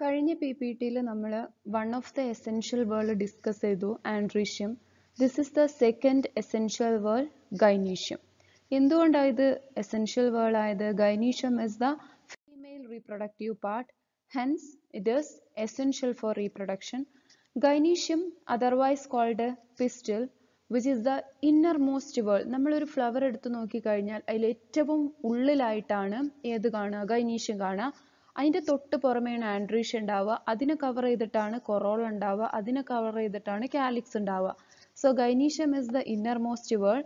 കഴിഞ്ഞ PPT യിൽ നമ്മൾ one of the essential word discuss ചെയ്തു andrecium. This is the second essential word gynecium. എന്തുകൊണ്ടാണ് ഇത് essential word ആയത്? Gynecium is the female reproductive part. Hence, it is essential for reproduction. Gynecium, otherwise called pistil, which is the innermost wall. നമ്മളൊരു flower എടുത്ത് നോക്കിക്കഴിഞ്ഞാൽ അതിൽ ഏറ്റവും ഉള്ളിലായിട്ടാണ് ഏത് കാണുക? ഗൈനീഷ്യം കാണുക. അതിൻ്റെ തൊട്ട് പുറമേയാണ് ആൻഡ്രീഷ്യ ഉണ്ടാവുക. അതിനെ കവർ ചെയ്തിട്ടാണ് കൊറോള ഉണ്ടാവുക. അതിനെ കവർ ചെയ്തിട്ടാണ് കാലിക്സ് ഉണ്ടാവുക. So gynoecium is the innermost whorl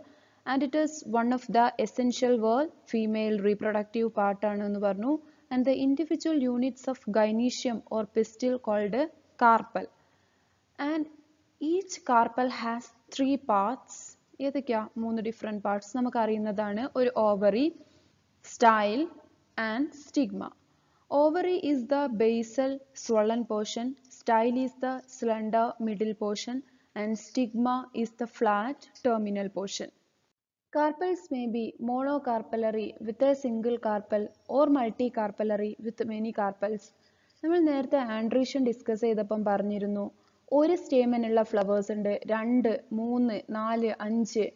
and it is one of the essential whorl. Female reproductive പാർട്ടാണ് എന്ന് പറഞ്ഞു. And the individual units of gynoecium or pistil called carpel. And each carpel has 3 parts. ഏതൊക്കെയാ? 3 different parts നമുക്ക് അറിയുന്നതാണ്. ഒരു ovary, style and stigma. Ovary is the basal swollen portion, style is the slender middle portion, and stigma is the flat terminal portion. Carpels may be monocarpellary with a single carpel or multicarpellary with many carpels. നമ്മൾ നേരത്തെ androecium discuss ചെയ്തപ്പം പറഞ്ഞിരുന്നു ഒരു സ്റ്റേമനുള്ള flowers ഉണ്ട്, 2, 3, 4, 5,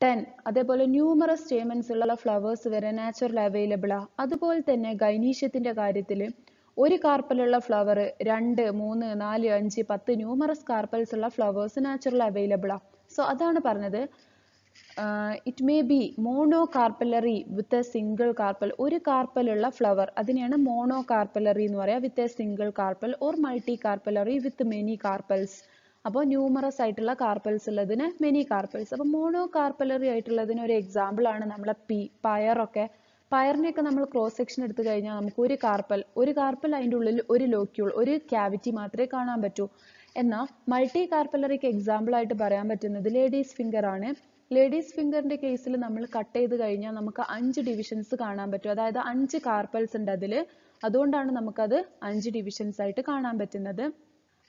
10. അതേപോലെ numerous stamens ഉള്ള flowers വരെ natural available ആണ്. അതുപോലെ തന്നെ ഗൈനീഷ്യത്തിന്റെ കാര്യത്തിൽ ഒരു കാർപ്പലുള്ള ഫ്ലവർ 2, 3, 4, 5, 10 ന്യൂമറസ് കാർപ്പൽസ് ഉള്ള ഫ്ലവേഴ്സ് നാച്ചുറൽ അവൈലബിൾ ആണ്. സോ അതാണ് പറഞ്ഞത് it may be mono carpellary with a single carpal. ഒരു കാർപ്പലുള്ള ഫ്ലവർ അതിനെയാണ് മോണോ കാർപ്പലറി എന്ന് പറയാം, with a single carpal, or multi carpellary with many carpels. അപ്പോൾ ന്യൂമറസ് ആയിട്ടുള്ള കാർപ്പൽസ് ഉള്ളതിന് മെനി കാർപ്പൽസ്. അപ്പോൾ മോണോ കാർപ്പലറി ആയിട്ടുള്ളതിന് ഒരു എക്സാമ്പിൾ ആണ് നമ്മളെ പയറൊക്കെ. പയറിനെയൊക്കെ നമ്മൾ ക്രോസ് സെക്ഷൻ എടുത്തു കഴിഞ്ഞാൽ നമുക്ക് ഒരു കാർപ്പൽ അതിൻ്റെ ഉള്ളിൽ ഒരു ലോക്യൂൾ, ഒരു ക്യാവിറ്റി മാത്രമേ കാണാൻ പറ്റൂ. എന്നാൽ മൾട്ടി കാർപ്പലറിക്ക് എക്സാമ്പിൾ ആയിട്ട് പറയാൻ പറ്റുന്നത് ലേഡീസ് ഫിംഗർ ആണ്. ലേഡീസ് ഫിംഗറിന്റെ കേസിൽ നമ്മൾ കട്ട് ചെയ്ത് കഴിഞ്ഞാൽ നമുക്ക് 5 ഡിവിഷൻസ് കാണാൻ പറ്റും. അതായത് 5 കാർപ്പൽസ് ഉണ്ട് അതിൽ. അതുകൊണ്ടാണ് നമുക്കത് 5 ഡിവിഷൻസ് ആയിട്ട് കാണാൻ പറ്റുന്നത്.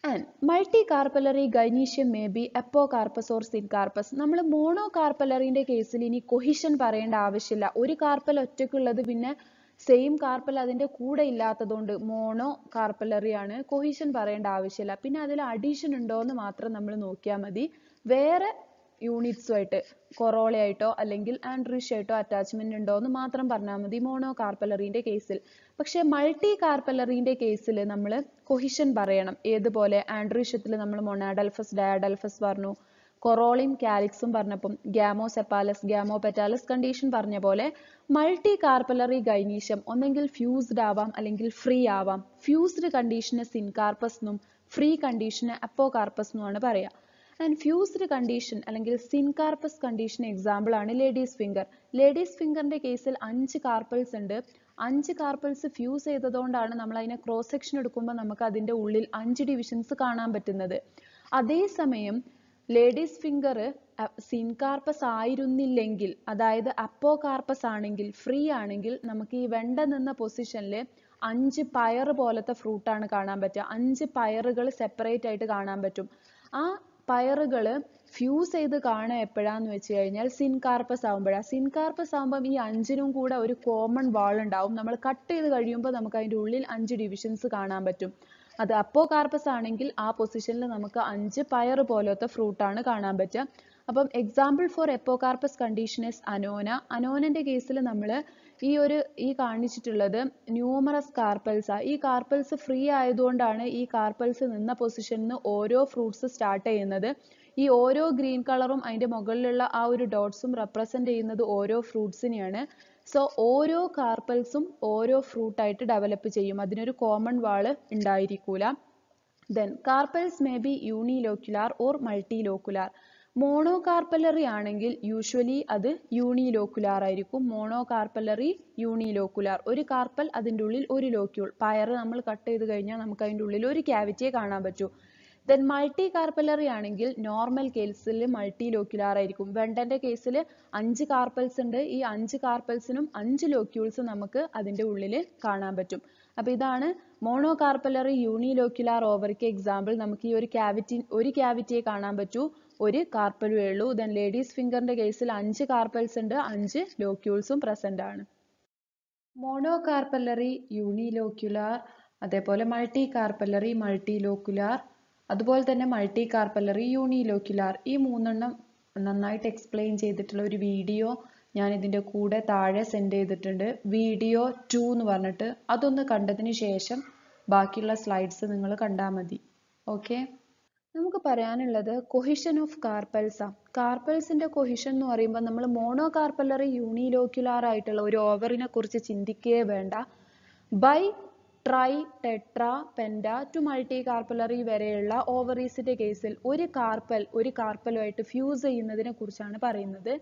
And multicarpellary gynecium may be apocarpus or syncarpus. നമ്മൾ മോണോ കാർപ്പലറിന്റെ കേസിൽ ഇനി കൊഹിഷൻ പറയേണ്ട ആവശ്യമില്ല. ഒരു കാർപ്പൽ ഒറ്റയ്ക്കുള്ളത് പിന്നെ സെയിം കാർപ്പൽ അതിന്റെ കൂടെ ഇല്ലാത്തതുകൊണ്ട് മോണോ കാർപ്പലറി ആണ്. കൊഹിഷൻ പറയേണ്ട ആവശ്യമില്ല. പിന്നെ അതിൽ അഡീഷൻ ഉണ്ടോ എന്ന് മാത്രം നമ്മൾ നോക്കിയാൽ മതി. വേറെ യൂണിറ്റ്സുമായിട്ട് കൊറോളയായിട്ടോ അല്ലെങ്കിൽ ആൻഡ്രീഷ്യായിട്ടോ അറ്റാച്ച്മെന്റ് ഉണ്ടോ എന്ന് മാത്രം പറഞ്ഞാൽ മതി മോണോ കാർപ്പലറിന്റെ കേസിൽ. പക്ഷെ മൾട്ടി കാർപ്പലറിന്റെ കേസിൽ നമ്മൾ കൊഹിഷൻ പറയണം. ഏതുപോലെ? ആൻഡ്രീഷ്യത്തിൽ നമ്മൾ മൊണാഡൽഫസ്, ഡയാഡൽഫസ് പറഞ്ഞു. കൊറോളയും കാലിക്സും പറഞ്ഞപ്പം ഗ്യാമോസെപ്പാലസ്, ഗ്യാമോപെറ്റാലസ് കണ്ടീഷൻ പറഞ്ഞ പോലെ മൾട്ടി കാർപ്പലറി ഗൈനീഷ്യം ഒന്നെങ്കിൽ ഫ്യൂസ്ഡ് ആവാം അല്ലെങ്കിൽ ഫ്രീ ആവാം. ഫ്യൂസ്ഡ് കണ്ടീഷന് സിൻകാർപ്പസ് എന്നും ഫ്രീ കണ്ടീഷന് അപ്പോകാർപ്പസ് എന്നുമാണ് പറയുക. ആൻഡ് ഫ്യൂസ്ഡ് കണ്ടീഷൻ അല്ലെങ്കിൽ സിൻകാർപ്പസ് കണ്ടീഷൻ എക്സാമ്പിൾ ആണ് ലേഡീസ് ഫിംഗർ. ലേഡീസ് ഫിംഗറിന്റെ കേസിൽ 5 കാർപ്പൽസ് ഉണ്ട്. 5 കാർപ്പൽസ് ഫ്യൂസ് ചെയ്തതുകൊണ്ടാണ് നമ്മൾ അതിനെ ക്രോസ് സെക്ഷൻ എടുക്കുമ്പോൾ നമുക്ക് അതിന്റെ ഉള്ളിൽ 5 ഡിവിഷൻസ് കാണാൻ പറ്റുന്നത്. അതേസമയം ലേഡീസ് ഫിംഗർ സിൻകാർപ്പസ് ആയിരുന്നില്ലെങ്കിൽ, അതായത് അപ്പോകാർപ്പസ് ആണെങ്കിൽ, ഫ്രീ ആണെങ്കിൽ, നമുക്ക് ഈ വെണ്ട നിന്ന പൊസിഷനിൽ 5 പയർ പോലത്തെ ഫ്രൂട്ടാണ് കാണാൻ പറ്റുക. 5 പയറുകൾ സെപ്പറേറ്റ് ആയിട്ട് കാണാൻ പറ്റും. ആ പയറുകൾ ഫ്യൂസ് ചെയ്ത് കാണുക എപ്പോഴാന്ന് വെച്ച് കഴിഞ്ഞാൽ സിൻകാർപ്പസ് ആവുമ്പോഴാണ്. സിൻകാർപ്പസ് ആവുമ്പം ഈ 5നും കൂടെ ഒരു കോമൺ വാൾ ഉണ്ടാവും. നമ്മൾ കട്ട് ചെയ്ത് കഴിയുമ്പോൾ നമുക്ക് അതിൻ്റെ ഉള്ളിൽ 5 ഡിവിഷൻസ് കാണാൻ പറ്റും. അത് അപ്പോകാർപ്പസ് ആണെങ്കിൽ ആ പൊസിഷനിൽ നമുക്ക് 5 പയർ പോലത്തെ ഫ്രൂട്ടാണ് കാണാൻ പറ്റുക. അപ്പം എക്സാമ്പിൾ ഫോർ എപ്പോകാർപ്പസ് കണ്ടീഷൻ ഇസ് അനോന. അനോനന്റെ കേസിൽ നമ്മൾ ഈ കാണിച്ചിട്ടുള്ളത് ന്യൂമറസ് കാർപ്പൽസ്. ഈ കാർപ്പൽസ് ഫ്രീ ആയതുകൊണ്ടാണ് ഈ കാർപ്പൽസ് നിന്ന പൊസിഷനിൽ നിന്ന് ഓരോ ഫ്രൂട്ട്സ് സ്റ്റാർട്ട് ചെയ്യുന്നത്. ഈ ഓരോ ഗ്രീൻ കളറും അതിന്റെ മുകളിലുള്ള ആ ഒരു ഡോട്ട്സും റെപ്രസെന്റ് ചെയ്യുന്നത് ഓരോ ഫ്രൂട്ട്സിനെയാണ്. സോ ഓരോ കാർപ്പൽസും ഓരോ ഫ്രൂട്ടായിട്ട് ഡെവലപ്പ് ചെയ്യും. അതിനൊരു കോമൺ വാള് ഉണ്ടായിരിക്കൂല. Then carpels may be unilocular or multilocular. Mono carpellary ആണെങ്കിൽ യൂഷ്വലി അത് യൂണിലോക്യുലാർ ആയിരിക്കും. Mono carpellary, unilocular. ഒരു കാർപ്പൽ, അതിൻ്റെ ഉള്ളിൽ ഒരു ലോക്യൂൾ. പയർ നമ്മൾ കട്ട് ചെയ്ത് കഴിഞ്ഞാൽ നമുക്ക് അതിൻ്റെ ഉള്ളിൽ ഒരു ക്യാവിറ്റിയെ കാണാൻ പറ്റൂ. ദെൻ മൾട്ടി കാർപ്പലറി ആണെങ്കിൽ നോർമൽ കേസിൽ മൾട്ടിലോക്യുലാർ ആയിരിക്കും. വെണ്ടന്റെ കേസിൽ 5 കാർപ്പൽസ് ഉണ്ട്. ഈ 5 കാർപ്പൽസിനും 5 ലോക്യൂൾസ് നമുക്ക് അതിൻ്റെ ഉള്ളിൽ കാണാൻ പറ്റും. അപ്പൊ ഇതാണ് മോണോ കാർപ്പലറി യൂണിലോക്യുലാർ ഓവറിക്ക് എക്സാമ്പിൾ. നമുക്ക് ഈ ഒരു ക്യാവിറ്റിയെ കാണാൻ പറ്റൂ, ഒരു കാർപ്പലുവേ ഉള്ളൂ. ദെൻ ലേഡീസ് ഫിംഗറിന്റെ കേസിൽ 5 കാർപ്പൽസ് ഉണ്ട്, 5 ലോക്യൂൾസും പ്രസന്റ് ആണ്. Monocarpellary unilocular അതേപോലെ മൾട്ടി കാർപ്പല്ലറി, മൾട്ടി ലോക്കുലാർ, അതുപോലെ തന്നെ മൾട്ടി കാർപ്പല്ലറി, യൂണിലോക്കുലാർ. ഈ മൂന്നെണ്ണം നന്നായിട്ട് എക്സ്പ്ലെയിൻ ചെയ്തിട്ടുള്ള ഒരു വീഡിയോ ഞാൻ ഇതിൻ്റെ കൂടെ താഴെ സെൻഡ് ചെയ്തിട്ടുണ്ട്. വീഡിയോ 2 എന്ന് പറഞ്ഞിട്ട് അതൊന്ന് കണ്ടതിന് ശേഷം ബാക്കിയുള്ള സ്ലൈഡ്സ് നിങ്ങൾ കണ്ടാൽ മതി. ഓക്കെ, നമുക്ക് പറയാനുള്ളത് കൊഹിഷൻ ഓഫ് കാർപ്പൽസാ. കാർപ്പൽസിന്റെ കൊഹിഷൻ എന്ന് പറയുമ്പോൾ നമ്മൾ മോണോ കാർപ്പല്ലറി, യൂണിലോക്യുലാർ ആയിട്ടുള്ള ഒരു ഓവറിനെ കുറിച്ച് ചിന്തിക്കുകയേ വേണ്ട. Bi, tri, tetra, penta to multi carpellary വരെയുള്ള ഓവറീസിന്റെ കേസിൽ ഒരു കാർപ്പലുമായിട്ട് ഫ്യൂസ് ചെയ്യുന്നതിനെ കുറിച്ചാണ് പറയുന്നത്.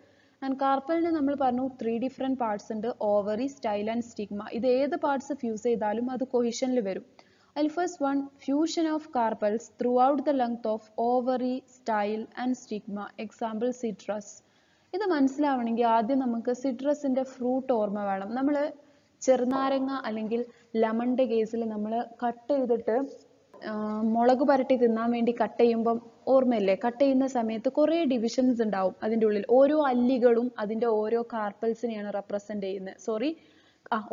ആൻഡ് കാർപ്പലിന് നമ്മൾ പറഞ്ഞു 3 ഡിഫറെന്റ് പാർട്സ് ഉണ്ട്: ഓവറി, സ്റ്റൈൽ ആൻഡ് സ്റ്റിഗ്മ. ഇത് ഏത് പാർട്സ് ഫ്യൂസ് ചെയ്താലും അത് കൊഹിഷനിൽ വരും. അതിൽ first one, fusion of carpels through out the length of ovary, style and stigma. Example citrus. ഇത് മനസ്സിലാവണമെങ്കിൽ ആദ്യം നമുക്ക് സിട്രസിന്റെ ഫ്രൂട്ട് ഓർമ്മ വേണം. നമ്മൾ ചെറുനാരങ്ങ അല്ലെങ്കിൽ ലെമണിന്റെ കേസിൽ നമ്മൾ കട്ട് ചെയ്തിട്ട് മുളക് പരട്ടി തിന്നാൻ വേണ്ടി കട്ട് ചെയ്യുമ്പം ഓർമ്മയില്ലേ, കട്ട് ചെയ്യുന്ന സമയത്ത് കുറേ ഡിവിഷൻസ് ഉണ്ടാവും അതിൻ്റെ ഉള്ളിൽ. ഓരോ അല്ലികളും അതിൻ്റെ ഓരോ കാർപ്പൽസിനെയാണ് റെപ്രസെന്റ് ചെയ്യുന്നത്.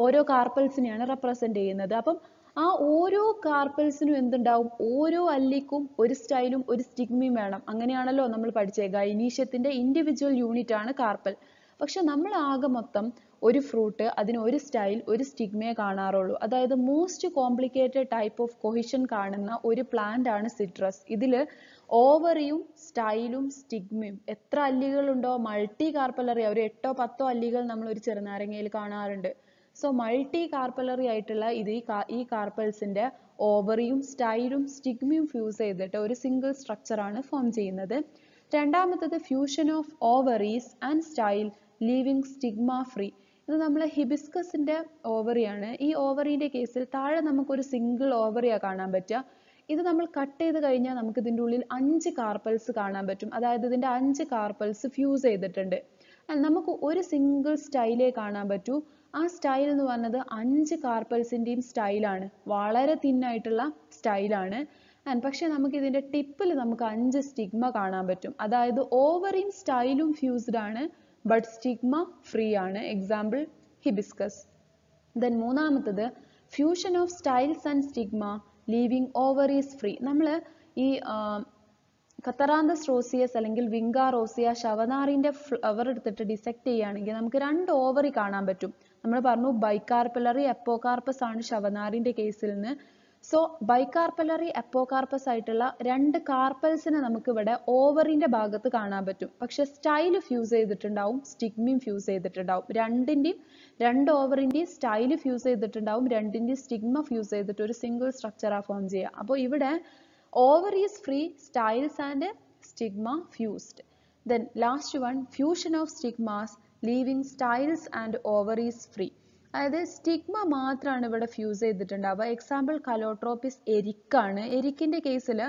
ഓരോ കാർപ്പൽസിനെയാണ് റെപ്രസെന്റ് ചെയ്യുന്നത്. അപ്പം ആ ഓരോ കാർപ്പൽസിനും എന്തുണ്ടാവും? ഓരോ അല്ലിക്കും ഒരു സ്റ്റൈലും ഒരു സ്റ്റിഗ്മയും വേണം. അങ്ങനെയാണല്ലോ നമ്മൾ പഠിച്ചത്. ഗൈനീഷ്യത്തിന്റെ ഇൻഡിവിജ്വൽ യൂണിറ്റ് ആണ് കാർപ്പൽ. പക്ഷെ നമ്മൾ ആകെ മൊത്തം ഒരു ഫ്രൂട്ട്, അതിന് ഒരു സ്റ്റൈൽ, ഒരു സ്റ്റിഗ്മയെ കാണാറുള്ളൂ. അതായത് most complicated type of cohesion കാണുന്ന ഒരു പ്ലാന്റ് ആണ് സിട്രസ്. ഇതിൽ ഓവറിയും സ്റ്റൈലും സ്റ്റിഗ്മയും എത്ര അല്ലികളുണ്ടോ, മൾട്ടി കാർപ്പലറി, ഒരു 8 or 10 അല്ലികൾ നമ്മൾ ഒരു ചെറുനാരങ്ങയിൽ കാണാറുണ്ട്. സോ മൾട്ടി കാർപ്പലറി ആയിട്ടുള്ള ഈ കാർപ്പൽസിന്റെ ഓവറിയും സ്റ്റൈലും സ്റ്റിഗ്മയും ഫ്യൂസ് ചെയ്തിട്ട് ഒരു സിംഗിൾ സ്ട്രക്ചർ ആണ് ഫോം ചെയ്യുന്നത്. രണ്ടാമത്തത് fusion of ovaries and style leaving stigma free. ഇത് നമ്മൾ ഹിബിസ്കസിന്റെ ഓവറിയാണ്. ഈ ഓവറിന്റെ കേസിൽ താഴെ നമുക്കൊരു സിംഗിൾ ഓവറിയാണ് കാണാൻ പറ്റുക. ഇത് നമ്മൾ കട്ട് ചെയ്ത് കഴിഞ്ഞാൽ നമുക്ക് ഇതിൻ്റെ ഉള്ളിൽ 5 കാർപ്പൽസ് കാണാൻ പറ്റും. അതായത് ഇതിന്റെ 5 കാർപ്പൽസ് ഫ്യൂസ് ചെയ്തിട്ടുണ്ട്. നമുക്ക് ഒരു സിംഗിൾ സ്റ്റൈലേ കാണാൻ പറ്റൂ. ആ സ്റ്റൈൽ എന്ന് പറഞ്ഞത് 5 കാർപ്പൽസിന്റെയും സ്റ്റൈലാണ്. വളരെ തിന്നായിട്ടുള്ള സ്റ്റൈലാണ്. പക്ഷെ നമുക്ക് ഇതിന്റെ ടിപ്പിൽ നമുക്ക് 5 സ്റ്റിഗ്മ കാണാൻ പറ്റും. അതായത് ഓവറിയും സ്റ്റൈലും ഫ്യൂസ്ഡ് ആണ്, ബട്ട് സ്റ്റിഗ്മ ഫ്രീ ആണ്. Example hibiscus. ദെൻ മൂന്നാമത്തത് fusion of styles and stigma leaving ovaries free. നമ്മൾ ഈ കത്തറാന്തസ് റോസിയസ് അല്ലെങ്കിൽ വിങ്ക റോസിയ ശവനാറിന്റെ ഫ്ലവർ എടുത്തിട്ട് ഡിസെക്ട് ചെയ്യുകയാണെങ്കിൽ നമുക്ക് 2 ഓവറി കാണാൻ പറ്റും. നമ്മൾ പറഞ്ഞു ബൈകാർപ്പലറി എപ്പോകാർപ്പസ് ആണ് ശവനാറിന്റെ കേസിൽ നിന്ന്. സോ ബൈകാർപ്പലറി എപ്പോകാർപ്പസ് ആയിട്ടുള്ള 2 കാർപ്പൽസിനെ നമുക്ക് ഇവിടെ ഓവറിന്റെ ഭാഗത്ത് കാണാൻ പറ്റും. പക്ഷെ സ്റ്റൈൽ ഫ്യൂസ് ചെയ്തിട്ടുണ്ടാവും, സ്റ്റിഗ്മയും ഫ്യൂസ് ചെയ്തിട്ടുണ്ടാവും. 2 ഓവറിന്റെയും സ്റ്റൈൽ ഫ്യൂസ് ചെയ്തിട്ടുണ്ടാവും, 2ന്റെയും സ്റ്റിഗ്മ ഫ്യൂസ് ചെയ്തിട്ട് ഒരു സിംഗിൾ സ്ട്രക്ചറാ ഫോം ചെയ്യുക. അപ്പോൾ ഇവിടെ ovary is free, styles and stigma fused. Then last one, fusion of stigmas leaving styles and ovaries free. അതായത് സ്റ്റിഗ്മ മാത്രമാണ് ഇവിടെ ഫ്യൂസ് ചെയ്തിട്ടുണ്ടാവുക. എക്സാമ്പിൾ കലോട്രോപ്പിസ് എരിക്കാണ്. എരിക്കിന്റെ കേസിൽ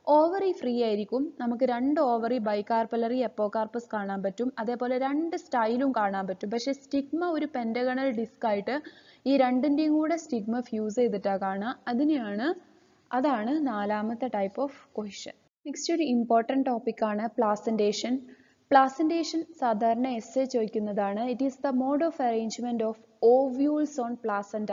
ഓവറി ഫ്രീ ആയിരിക്കും. നമുക്ക് 2 ഓവറി ബൈകാർപ്പലറി എപ്പോകാർപ്പസ് കാണാൻ പറ്റും. അതേപോലെ 2 സ്റ്റൈലും കാണാൻ പറ്റും. പക്ഷെ സ്റ്റിഗ്മ ഒരു പെന്റഗണൽ ഡിസ്ക് ആയിട്ട് ഈ 2ന്റെയും കൂടെ സ്റ്റിഗ്മ ഫ്യൂസ് ചെയ്തിട്ടാണ് കാണുക. അതാണ് നാലാമത്തെ ടൈപ്പ് ഓഫ് കൊഹിഷൻ. നെക്സ്റ്റ് ഒരു ഇമ്പോർട്ടൻറ്റ് ടോപ്പിക്കാണ് പ്ലാസന്റേഷൻ. പ്ലാസന്റേഷൻ സാധാരണ എസ്സേ ചോദിക്കുന്നതാണ്. It is the mode of arrangement of ovules on placenta.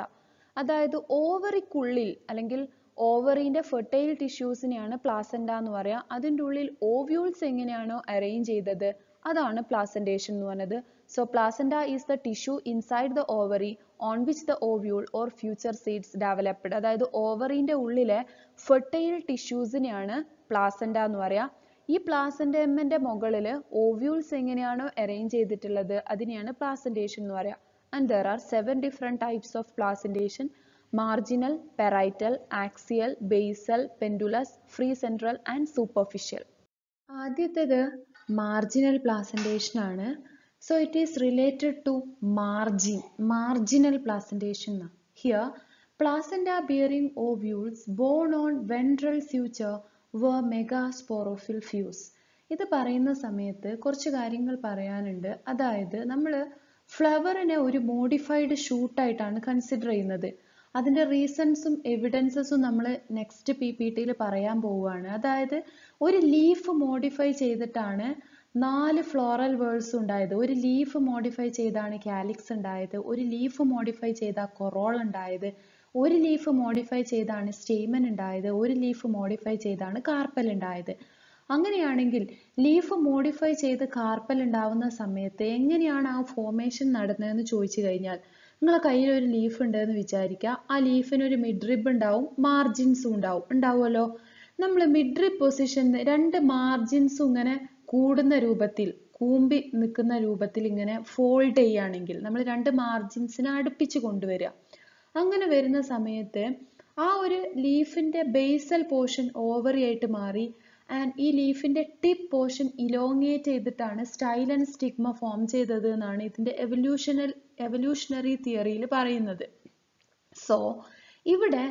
അതായത് ഓവറിക്കുള്ളിൽ അല്ലെങ്കിൽ ഓവറിന്റെ ഫെർട്ടൈൽ ടിഷ്യൂസിനെയാണ് പ്ലാസന്റ എന്ന് പറയുക. അതിൻ്റെ ഉള്ളിൽ ഓവ്യൂൾസ് എങ്ങനെയാണോ അറേഞ്ച് ചെയ്തത് അതാണ് പ്ലാസന്റേഷൻ എന്ന് പറയുന്നത്. So placenta is the tissue inside the ovary on which the ovule or future seeds developed. അതായത് ഓവറിന്റെ ഉള്ളിലെ ഫെർട്ടൈൽ ടിഷ്യൂസിനെയാണ് പ്ലാസന്റ എന്ന് പറയുക. ഈ പ്ലാസന്റേമിന്റെ മുകളിൽ ഓവ്യൂൾസ് എങ്ങനെയാണോ അറേഞ്ച് ചെയ്തിട്ടുള്ളത് അതിനെയാണ് പ്ലാസന്റേഷൻ എന്ന് പറയുക. And there are 7 different types of placentation: marginal, parietal, axial, basal, pendulous, free central and superficial. ആദ്യത്തേത് മാർജിനൽ പ്ലാസന്റേഷൻ ആണ്. So it is related to marginal placentation. Here, placenta bearing ovules born on ventral suture were megasporophyll fuse. ഇത് പറയുന്ന സമയത്ത് കുറച്ച് കാര്യങ്ങൾ പറയാനുണ്ട്. അതായത് നമ്മൾ ഫ്ലവറിനെ ഒരു മോഡിഫൈഡ് ഷൂട്ടായിട്ടാണ് കൺസിഡർ ചെയ്യുന്നത്. അതിൻ്റെ റീസൺസും എവിഡൻസസും നമ്മൾ നെക്സ്റ്റ് PPTയിൽ പറയാൻ പോവുകയാണ്. അതായത് ഒരു ലീഫ് മോഡിഫൈ ചെയ്തിട്ടാണ് 4 ഫ്ലോറൽ വേൾഡ്സ് ഉണ്ടായത്. ഒരു ലീഫ് മോഡിഫൈ ചെയ്താണ് കാലിക്സ് ഉണ്ടായത്. ഒരു ലീഫ് മോഡിഫൈ ചെയ്ത കൊറോൾ ഉണ്ടായത്. ഒരു ലീഫ് മോഡിഫൈ ചെയ്താണ് സ്റ്റേമൻ ഉണ്ടായത്, ഒരു ലീഫ് മോഡിഫൈ ചെയ്താണ് കാർപ്പൽ ഉണ്ടായത്. അങ്ങനെയാണെങ്കിൽ ലീഫ് മോഡിഫൈ ചെയ്ത് കാർപ്പൽ ഉണ്ടാവുന്ന സമയത്ത് എങ്ങനെയാണ് ആ ഫോർമേഷൻ നടന്നതെന്ന് ചോദിച്ചു കഴിഞ്ഞാൽ, നിങ്ങളെ കയ്യിൽ ഒരു ലീഫ് ഉണ്ട് എന്ന് വിചാരിക്കുക. ആ ലീഫിന് ഒരു മിഡ്രിബ് ഉണ്ടാവും, മാർജിൻസും ഉണ്ടാവുമല്ലോ. നമ്മൾ മിഡ്രിബ് പൊസിഷനിൽ രണ്ട് മാർജിൻസും ഇങ്ങനെ കൂടുന്ന രൂപത്തിൽ, കൂമ്പി നിൽക്കുന്ന രൂപത്തിൽ ഇങ്ങനെ ഫോൾഡ് ചെയ്യുകയാണെങ്കിൽ, നമ്മൾ രണ്ട് മാർജിൻസിനെ അടുപ്പിച്ച് കൊണ്ടുവരിക. അങ്ങനെ വരുന്ന സമയത്ത് ആ ഒരു ലീഫിന്റെ ബേസൽ പോർഷൻ ഓവറി ആയിട്ട് മാറി, ആൻഡ് ഈ ലീഫിന്റെ ടിപ്പ് പോർഷൻ ഇലോങ്ങേറ്റ് ചെയ്തിട്ടാണ് സ്റ്റൈൽ ആൻഡ് സ്റ്റിഗ്മ ഫോം ചെയ്തത് എന്നാണ് ഇതിന്റെ എവല്യൂഷണറി തിയറിയിൽ പറയുന്നത്. സോ ഇവിടെ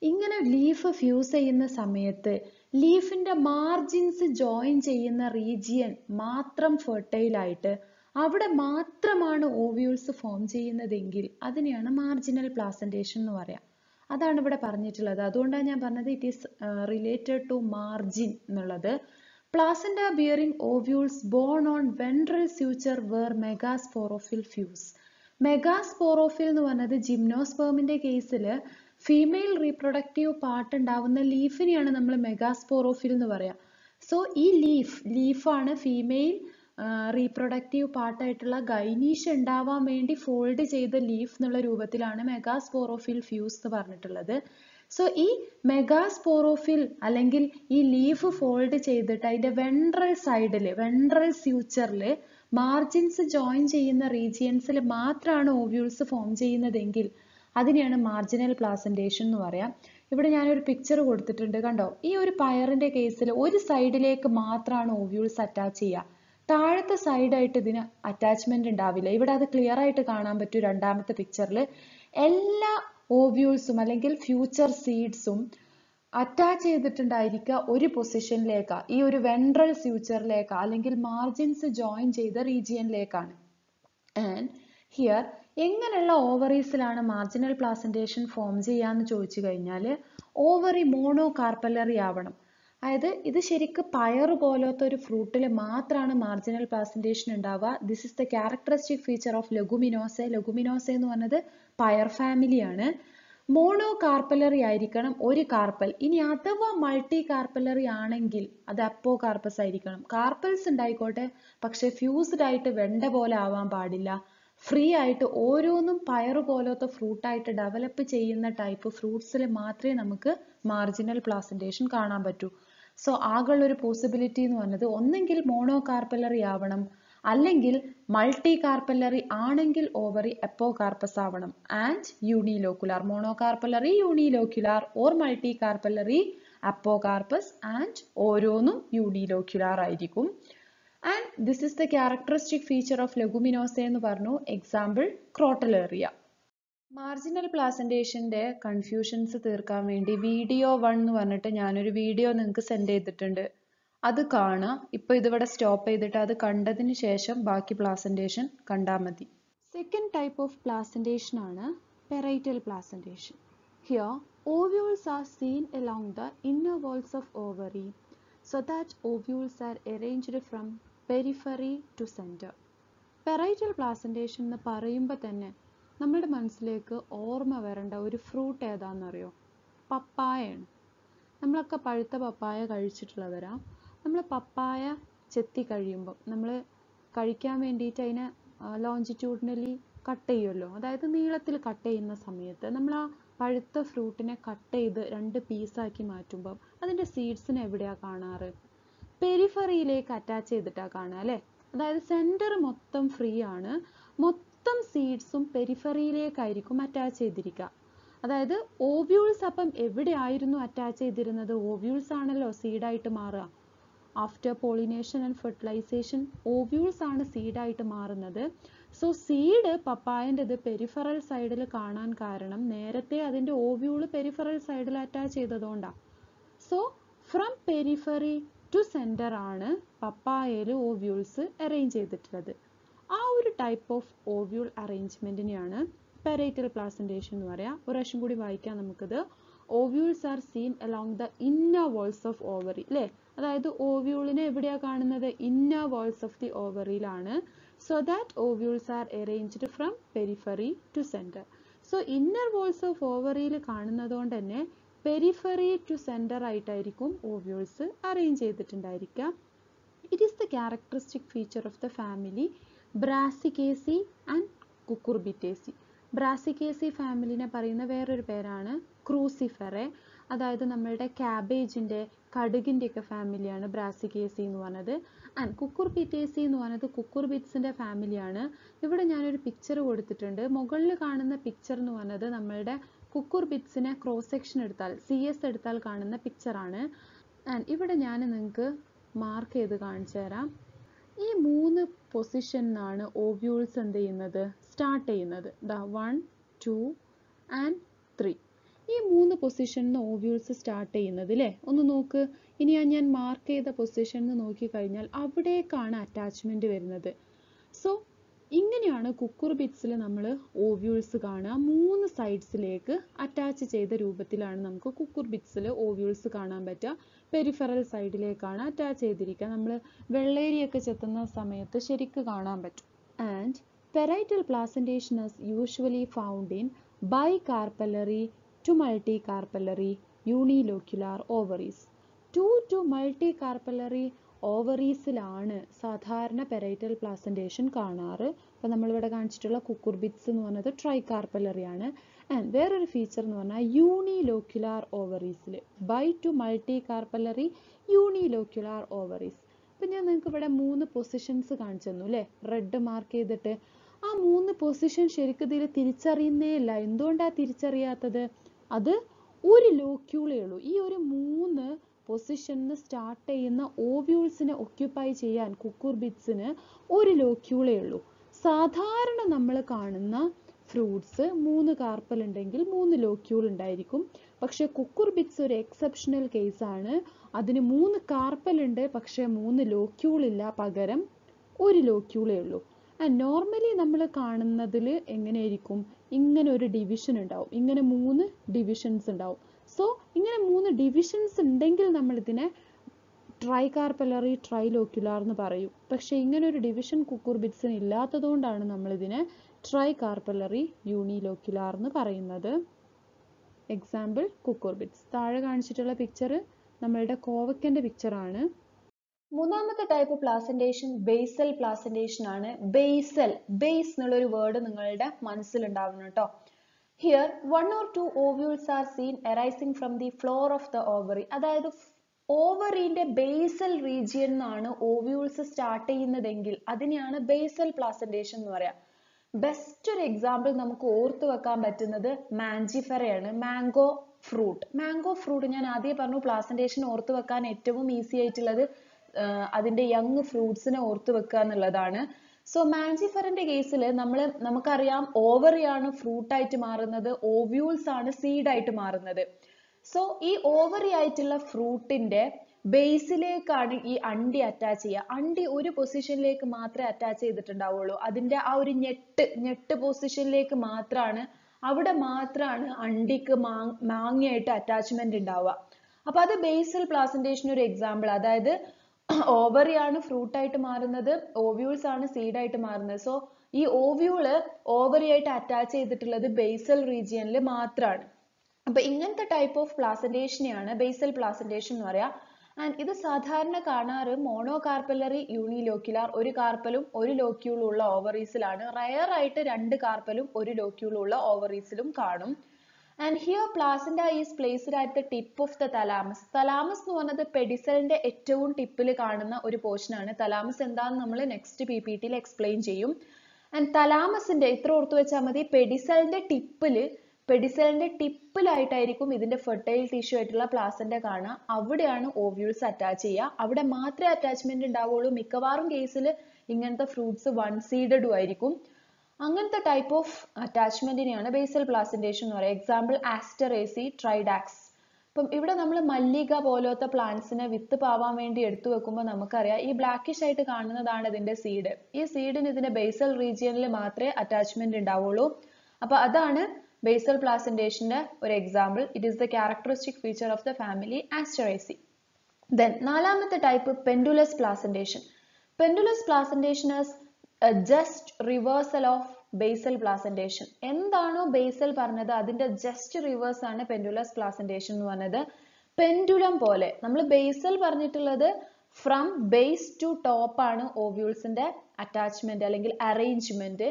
ഇങ്ങനെ ലീഫ് ഫ്യൂസ് ചെയ്യുന്ന സമയത്ത് ലീഫിന്റെ മാർജിൻസ് ജോയിൻ ചെയ്യുന്ന റീജിയൻ മാത്രം ഫെർട്ടൈൽ ആയിട്ട് അവിടെ മാത്രമാണ് ഓവ്യൂൾസ് ഫോം ചെയ്യുന്നതെങ്കിൽ അതിനെയാണ് മാർജിനൽ പ്ലാസന്റേഷൻ എന്ന് പറയാം. അതാണ് ഇവിടെ പറഞ്ഞിട്ടുള്ളത്. അതുകൊണ്ടാണ് ഞാൻ പറഞ്ഞത് it is related to margin എന്നുള്ളത്. Placenta bearing ovules borne on ventral suture where megasporophyll fuse. Megasporophyll എന്ന് പറഞ്ഞത് ജിംനോസ്പേമിന്റെ കേസിൽ ഫീമെയിൽ റീപ്രൊഡക്റ്റീവ് പാർട്ട് ഉണ്ടാവുന്ന ലീഫിനെയാണ് നമ്മൾ മെഗാസ്പോറോഫിൽ എന്ന് പറയാം. സോ ഈ ലീഫാണ് ഫീമെയിൽ റീപ്രൊഡക്റ്റീവ് പാർട്ടായിട്ടുള്ള ഗൈനീഷ് ഉണ്ടാവാൻ വേണ്ടി ഫോൾഡ് ചെയ്ത ലീഫ് എന്നുള്ള രൂപത്തിലാണ് മെഗാസ്പോറോഫിൽ ഫ്യൂസ് എന്ന് പറഞ്ഞിട്ടുള്ളത്. സോ ഈ മെഗാസ്പോറോഫിൽ അല്ലെങ്കിൽ ഈ ലീഫ് ഫോൾഡ് ചെയ്തിട്ട് അതിന്റെ വെൻട്രൽ സൈഡിൽ, വെൻട്രൽ സ്യൂച്ചറിൽ മാർജിൻസ് ജോയിൻ ചെയ്യുന്ന റീജിയൻസിൽ മാത്രമാണ് ഓവ്യൂൾസ് ഫോം ചെയ്യുന്നതെങ്കിൽ അതിനെയാണ് മാർജിനൽ പ്ലാസന്റേഷൻ എന്ന് പറയാം. ഇവിടെ ഞാനൊരു പിക്ചർ കൊടുത്തിട്ടുണ്ട്, കണ്ടോ? ഈ ഒരു പയറിന്റെ കേസിൽ ഒരു സൈഡിലേക്ക് മാത്രമാണ് ഓവ്യൂൾസ് അറ്റാച്ച് ചെയ്യുക, താഴത്തെ സൈഡായിട്ട് ഇതിന് അറ്റാച്ച്മെന്റ് ഉണ്ടാവില്ല. ഇവിടെ അത് ക്ലിയർ ആയിട്ട് കാണാൻ പറ്റും. രണ്ടാമത്തെ പിക്ചറിൽ എല്ലാ ഓവ്യൂൾസും അല്ലെങ്കിൽ ഫ്യൂച്ചർ സീഡ്സും അറ്റാച്ച് ചെയ്തിട്ടുണ്ടായിരിക്കുക ഒരു പൊസിഷനിലേക്കാ, ഈ ഒരു വെൻട്രൽ സ്യൂച്ചറിലേക്കാ അല്ലെങ്കിൽ മാർജിൻസ് ജോയിൻ ചെയ്ത റീജിയനിലേക്കാണ്. ആൻഡ് ഹിയർ എങ്ങനെയുള്ള ഓവറീസിലാണ് മാർജിനൽ പ്ലാസന്റേഷൻ ഫോം ചെയ്യാന്ന് ചോദിച്ചു കഴിഞ്ഞാൽ ഓവറി മോണോ കാർപ്പലറി ആവണം. അതായത് ഇത് ശരിക്കും പയർ പോലത്തെ ഒരു ഫ്രൂട്ടിൽ മാത്രമാണ് മാർജിനൽ പ്ലാസന്റേഷൻ ഉണ്ടാവുക. This is the characteristic feature of Leguminosae. Leguminosae എന്ന് പറഞ്ഞത് പയർ ഫാമിലിയാണ്. മോണോ കാർപ്പലറി ആയിരിക്കണം ഒരു കാർപ്പൽ. ഇനി അഥവാ മൾട്ടി കാർപ്പലറി ആണെങ്കിൽ അത് അപ്പോ കാർപ്പസ് ആയിരിക്കണം. കാർപ്പൽസ് ഉണ്ടായിക്കോട്ടെ, പക്ഷെ ഫ്യൂസ്ഡ് ആയിട്ട് വെണ്ട പോലെ ആവാൻ പാടില്ല. ഫ്രീ ആയിട്ട് ഓരോന്നും പയർ പോലത്തെ ഫ്രൂട്ടായിട്ട് ഡെവലപ്പ് ചെയ്യുന്ന ടൈപ്പ് ഫ്രൂട്ട്സിൽ മാത്രമേ നമുക്ക് മാർജിനൽ പ്ലാസന്റേഷൻ കാണാൻ പറ്റൂ. സോ ആകെയുള്ള ഒരു പോസിബിലിറ്റി എന്ന് പറഞ്ഞത് ഒന്നെങ്കിൽ മോണോ കാർപ്പലറി ആവണം, അല്ലെങ്കിൽ മൾട്ടി കാർപ്പലറി ആണെങ്കിൽ ഓവറി എപ്പോകാർപ്പസ് ആവണം. And unilocular. Mono carpellary unilocular or multi carpellary apocarpous and ഓരോന്നും യൂണിലോക്കുലാർ ആയിരിക്കും. And this is the characteristic feature of Leguminosae എന്ന് പറഞ്ഞു. Example Crotalaria. മാർജിനൽ പ്ലാസന്റേഷന്റെ കൺഫ്യൂഷൻസ് തീർക്കാൻ വേണ്ടി വീഡിയോ 1 എന്ന് പറഞ്ഞിട്ട് ഞാനൊരു വീഡിയോ നിങ്ങൾക്ക് സെൻഡ് ചെയ്തിട്ടുണ്ട്, അത് കാണുക. ഇപ്പൊ ഇതിവിടെ സ്റ്റോപ്പ് ചെയ്തിട്ട് അത് കണ്ടതിന് ശേഷം ബാക്കി പ്ലാസന്റേഷൻ കണ്ടാൽ മതി. സെക്കൻഡ് ടൈപ്പ് ഓഫ് പ്ലാസന്റേഷൻ ആണ് parietal placentation. Here ovules are seen along the inner walls of ovary so that ovules are arranged from periphery to center. Parietal placentation എന്ന് പറയുമ്പോൾ തന്നെ നമ്മുടെ മനസ്സിലേക്ക് ഓർമ്മ വരേണ്ട ഒരു ഫ്രൂട്ട് ഏതാണെന്നറിയോ? പപ്പായയാണ്. നമ്മളൊക്കെ പഴുത്ത പപ്പായ കഴിച്ചിട്ടുള്ളവരാ. നമ്മൾ പപ്പായ ചെത്തി കഴിയുമ്പോൾ നമ്മൾ കഴിക്കാൻ വേണ്ടിയിട്ട് അതിനെ ലോഞ്ചിറ്റ്യൂഡിനലി കട്ട് ചെയ്യുമല്ലോ, അതായത് നീളത്തിൽ കട്ട് ചെയ്യുന്ന സമയത്ത് നമ്മൾ ആ പഴുത്ത ഫ്രൂട്ടിനെ കട്ട് ചെയ്ത് 2 പീസാക്കി മാറ്റുമ്പോൾ അതിൻ്റെ സീഡ്സിനെ എവിടെയാണ് കാണാറ്? പെരിഫറിയിലേക്ക് അറ്റാച്ച് ചെയ്തിട്ടാണ് കാണുക അല്ലേ? അതായത് സെൻറ്റർ മൊത്തം ഫ്രീ ആണ്, മൊത്തം സീഡ്സും പെരിഫറിയിലേക്കായിരിക്കും അറ്റാച്ച് ചെയ്തിരിക്കുക. അതായത് ഓവ്യൂൾസ് അപ്പം എവിടെയായിരുന്നു അറ്റാച്ച് ചെയ്തിരുന്നത്? ഓവ്യൂൾസ് ആണല്ലോ സീഡായിട്ട് മാറുക. After pollination and fertilisation ovules ആണ് സീഡായിട്ട് മാറുന്നത്. സോ സീഡ് പപ്പായൻ്റെത് പെരിഫറൽ സൈഡിൽ കാണാൻ കാരണം നേരത്തെ അതിൻ്റെ ഓവ്യൂള് പെരിഫറൽ സൈഡിൽ അറ്റാച്ച് ചെയ്തതുകൊണ്ടാണ്. So from periphery to centre ആണ് പപ്പായയിൽ ഓവ്യൂൾസ് അറേഞ്ച് ചെയ്തിട്ടുള്ളത്. ആ ഒരു ടൈപ്പ് ഓഫ് ഓവ്യൂൾ അറേഞ്ച്മെൻറ്റിനെയാണ് പെറൈറ്റൽ പ്ലാസന്റേഷൻ എന്ന് പറയാം. ഒരു പ്രാവശ്യം കൂടി വായിക്കാം നമുക്കിത്. Ovules are seen along the inner walls of ovary അല്ലേ? അതായത് ഓവ്യൂളിനെ എവിടെയാണ് കാണുന്നത്? ഇന്നർ വാൾസ് ഓഫ് ദി ഓവറിയിലാണ്. So that ovules are arranged from periphery to centre. So inner walls of ഓവറിയിൽ കാണുന്നത് കൊണ്ട് തന്നെ പെരിഫറി ടു സെൻറ്റർ ആയിട്ടായിരിക്കും ഓവ്യൂൾസ് അറേഞ്ച് ചെയ്തിട്ടുണ്ടായിരിക്കുക. It is the characteristic feature of the family Brassicaceae and Cucurbitaceae. Brassicaceae ഫാമിലിനെ പറയുന്ന വേറൊരു പേരാണ് ക്രൂസിഫെറെ. അതായത് നമ്മളുടെ ക്യാബേജിൻ്റെ കടുകിൻ്റെ ഒക്കെ ഫാമിലിയാണ് ബ്രാസിക്കേസി എന്ന് പറഞ്ഞത്. ആൻഡ് കുക്കുർബിറ്റേസി എന്ന് പറയുന്നത് കുക്കുർബിറ്റ്സിൻ്റെ ഫാമിലിയാണ്. ഇവിടെ ഞാനൊരു പിക്ചർ കൊടുത്തിട്ടുണ്ട്. മുകളിൽ കാണുന്ന പിക്ചർ എന്ന് പറയുന്നത് നമ്മളുടെ കുക്കുർബിറ്റ്സിനെ ക്രോസ് സെക്ഷൻ എടുത്താൽ CS എടുത്താൽ കാണുന്ന പിക്ചറാണ്. ആൻഡ് ഇവിടെ ഞാൻ നിങ്ങൾക്ക് മാർക്ക് ചെയ്ത് കാണിച്ചു തരാം. ഈ 3 പൊസിഷനിലാണ് ഓവ്യൂൾസ് എന്ത് ചെയ്യുന്നത്, സ്റ്റാർട്ട് ചെയ്യുന്നത്. 1, 2 ആൻഡ് 3. ഈ 3 പൊസിഷനിൽ ഓവ്യൂൾസ് സ്റ്റാർട്ട് ചെയ്യുന്നത് അല്ലേ? ഒന്ന് നോക്ക്. ഇനി ഞാൻ മാർക്ക് ചെയ്ത പൊസിഷനിൽ നോക്കിക്കഴിഞ്ഞാൽ അവിടേക്കാണ് അറ്റാച്ച്മെന്റ് വരുന്നത്. സോ ഇങ്ങനെയാണ് കുക്കുർബിറ്റ്സിൽ നമ്മൾ ഓവ്യൂൾസ് കാണുക. 3 സൈഡ്സിലേക്ക് അറ്റാച്ച് ചെയ്ത രൂപത്തിലാണ് നമുക്ക് കുക്കുർബിറ്റ്സിൽ ഓവ്യൂൾസ് കാണാൻ പറ്റുക. പെരിഫറൽ സൈഡിലേക്കാണ് അറ്റാച്ച് ചെയ്തിരിക്കുക. നമ്മൾ വെള്ളേരിയൊക്കെ ചെത്തുന്ന സമയത്ത് ശരിക്ക് കാണാൻ പറ്റും. And parietal placentation is usually found in bicarpellary to multicarpellary unilocular ovaries. 2 to multicarpellary ഓവറീസിലാണ് സാധാരണ പെരൈറ്റൽ പ്ലാസന്റേഷൻ കാണാറ്. അപ്പോൾ നമ്മളിവിടെ കാണിച്ചിട്ടുള്ള കുക്കുർബിറ്റ്സ് എന്ന് പറയുന്നത് ട്രൈകാർപ്പലറി ആണ്. ആൻഡ് വേറൊരു ഫീച്ചർ എന്ന് പറഞ്ഞാൽ യൂണിലോക്യുലാർ ഓവറീസിൽ bi to multi carpellary unilocular ovaries. അപ്പം ഞാൻ നിങ്ങൾക്ക് ഇവിടെ 3 പൊസിഷൻസ് കാണിച്ചു തന്നു അല്ലേ, റെഡ് മാർക്ക് ചെയ്തിട്ട്. ആ 3 പൊസിഷൻ ശരിക്കും ഇതിൽ തിരിച്ചറിയുന്നേ ഇല്ല. എന്തുകൊണ്ടാണ് തിരിച്ചറിയാത്തത്? അത് ഒരു ലോക്യൂളേ ഉള്ളൂ. ഈ ഒരു 3 പൊസിഷനിൽ സ്റ്റാർട്ട് ചെയ്യുന്ന ഓവ്യൂൾസിനെ ഒക്യുപ്പൈ ചെയ്യാൻ കുക്കുർബിറ്റ്സിന് ഒരു ലോക്യൂളേ ഉള്ളൂ. സാധാരണ നമ്മൾ കാണുന്ന ഫ്രൂട്ട്സ് 3 കാർപ്പൽ ഉണ്ടെങ്കിൽ 3 ലോക്യൂൾ ഉണ്ടായിരിക്കും. പക്ഷെ കുക്കുർബിറ്റ്സ് ഒരു എക്സെപ്ഷണൽ കേസാണ്. അതിന് 3 കാർപ്പൽ ഉണ്ട്, പക്ഷെ 3 ലോക്യൂൾ ഇല്ല, പകരം ഒരു ലോക്യൂളേ ഉള്ളൂ. നോർമലി നമ്മൾ കാണുന്നതിൽ എങ്ങനെയായിരിക്കും, ഇങ്ങനെ ഒരു ഡിവിഷൻ ഉണ്ടാവും, ഇങ്ങനെ 3 ഡിവിഷൻസ് ഉണ്ടാവും. സോ ഇങ്ങനെ 3 ഡിവിഷൻസ് ഉണ്ടെങ്കിൽ നമ്മൾ ഇതിനെ ട്രൈകാർപ്പലറി ട്രൈലോക്യുലാർ എന്ന് പറയും. പക്ഷെ ഇങ്ങനെ ഒരു ഡിവിഷൻ കുക്കുർബിറ്റ്സിന് ഇല്ലാത്തത് കൊണ്ടാണ് നമ്മൾ ഇതിനെ ട്രൈകാർപ്പലറി യൂണിലോക്യുലാർ എന്ന് പറയുന്നത്. എക്സാമ്പിൾ കുക്കുർബിറ്റ്സ്. താഴെ കാണിച്ചിട്ടുള്ള പിക്ചർ നമ്മളുടെ കോവക്കന്റെ പിക്ചറാണ്. മൂന്നാമത്തെ ടൈപ്പ് പ്ലാസന്റേഷൻ ബേസൽ പ്ലാസന്റേഷൻ ആണ്. ബേസൽ, ബേസ് എന്നുള്ളൊരു വേർഡ് നിങ്ങളുടെ മനസ്സിലുണ്ടാവണം കേട്ടോ. Here 1 or 2 ovules are seen arising from the floor of the ovary. അതായത് ഓവറിന്റെ ബേസൽ റീജിയൻ നിന്നാണ് ഓവ്യൂൾസ് സ്റ്റാർട്ട് ചെയ്യുന്നതെങ്കിൽ അതിനെയാണ് ബേസൽ പ്ലാസന്റേഷൻ എന്ന് പറയാം. ബെസ്റ്റ് ഒരു എക്സാമ്പിൾ നമുക്ക് ഓർത്തു വെക്കാൻ പറ്റുന്നത് മാഞ്ചിഫെറയാണ്, മാംഗോ ഫ്രൂട്ട്. മാംഗോ ഫ്രൂട്ട് ഞാൻ ആദ്യം പറഞ്ഞു, പ്ലാസന്റേഷൻ ഓർത്തു വെക്കാൻ ഏറ്റവും ഈസി ആയിട്ടുള്ളത് അതിന്റെ യങ് ഫ്രൂട്ട്സിനെ ഓർത്തു വെക്കുക എന്നുള്ളതാണ്. സോ മാഞ്ചിഫെറിന്റെ കേസിൽ നമുക്കറിയാം ഓവറി ആണ് ഫ്രൂട്ട് ആയിട്ട് മാറുന്നത്, ഓവ്യൂൾസ് ആണ് സീഡ് ആയിട്ട് മാറുന്നത്. സോ ഈ ഓവറി ആയിട്ടുള്ള ഫ്രൂട്ടിന്റെ ബേസിലേക്കാണ് ഈ അണ്ടി അറ്റാച്ച് ചെയ്യുക. അണ്ടി ഒരു പൊസിഷനിലേക്ക് മാത്രമേ അറ്റാച്ച് ചെയ്തിട്ടുണ്ടാവുള്ളൂ. അതിന്റെ ആ ഒരു ഞെട്ട് പൊസിഷനിലേക്ക് മാത്രമാണ്, അവിടെ മാത്രമാണ് അണ്ടിക്ക് മാങ്ങയായിട്ട് അറ്റാച്ച്മെന്റ് ഉണ്ടാവുക. അപ്പൊ അത് ബേസൽ പ്ലാസന്റേഷൻ ഒരു എക്സാമ്പിൾ. അതായത് ഓവറി ആണ് ഫ്രൂട്ട് ആയിട്ട് മാറുന്നത്, ഓവ്യൂൾസ് ആണ് സീഡ് ആയിട്ട് മാറുന്നത്. സോ ഈ ഓവ്യൂള് ഓവറി ആയിട്ട് അറ്റാച്ച് ചെയ്തിട്ടുള്ളത് ബേസൽ റീജിയനിൽ മാത്രമാണ്. അപ്പൊ ഇങ്ങനത്തെ ടൈപ്പ് ഓഫ് പ്ലാസന്റേഷനെയാണ് ബേസൽ പ്ലാസന്റേഷൻ എന്ന് പറയാ. ആൻഡ് ഇത് സാധാരണ കാണാറ് മോണോകാർപ്പലറി യൂണിലോക്യുലാർ, ഒരു കാർപ്പലും ഒരു ലോക്യൂളും ഉള്ള ഓവറീസിലാണ്. റയർ ആയിട്ട് 2 കാർപ്പലും ഒരു ലോക്യൂളും ഉള്ള ഓവറീസിലും കാണും. And here placenta is placed at the tip of the thalamus. Thalamus എന്ന് പറയുന്നത് പെഡിസലിന്റെ ഏറ്റവും ടിപ്പിൽ കാണുന്ന ഒരു പോർഷൻ ആണ്. thalamus എന്താണെന്ന് നമ്മൾ നെക്സ്റ്റ് PPT എക്സ്പ്ലെയിൻ ചെയ്യും. ആൻഡ് തലാമസിന്റെ ഇത്ര ഓർത്തു വെച്ചാൽ മതി, പെഡിസലിന്റെ ടിപ്പിലായിട്ടായിരിക്കും ഇതിന്റെ ഫെർട്ടൈൽ ടിഷ്യൂ ആയിട്ടുള്ള പ്ലാസന്റ കാണുക. അവിടെയാണ് ഓവ്യൂൾസ് അറ്റാച്ച് ചെയ്യുക. അവിടെ മാത്രമേ അറ്റാച്ച്മെന്റ് ഉണ്ടാവുള്ളൂ. മിക്കവാറും കേസിൽ ഇങ്ങനത്തെ ഫ്രൂട്ട്സ് 1 സീഡഡും ആയിരിക്കും. അങ്ങനത്തെ ടൈപ്പ് ഓഫ് അറ്റാച്ച്മെന്റിനെയാണ് ബേസൽ പ്ലാസന്റേഷൻ എന്ന് പറയുക. Example Asteraceae, Tridax. അപ്പം ഇവിടെ നമ്മൾ മല്ലിക പോലത്തെ പ്ലാന്റ്സിനെ വിത്ത് പാവാൻ വേണ്ടി എടുത്തു വെക്കുമ്പോൾ നമുക്കറിയാം ഈ ബ്ലാക്കിഷ് ആയിട്ട് കാണുന്നതാണ് ഇതിന്റെ സീഡ്. ഈ സീഡിന് ഇതിന്റെ ബേസൽ റീജിയനിൽ മാത്രമേ അറ്റാച്ച്മെന്റ് ഉണ്ടാവുള്ളൂ. അപ്പൊ അതാണ് ബേസൽ പ്ലാസന്റേഷന്റെ ഒരു example. It is the characteristic feature of the family Asteraceae. Then നാലാമത്തെ type പെൻഡുലസ് placentation. പെൻഡുലസ് placentation is a just reversal of basal placentation. എന്താണോ basal പറഞ്ഞത് അതിന്റെ just reverse ആണ് pendulous placentation എന്ന് പറഞ്ഞത്. പെൻഡുലം പോലെ നമ്മൾ basal പറഞ്ഞിട്ടുള്ളത് from base to top ആണ് ovulesന്റെ attachment അല്ലെങ്കിൽ arrangement.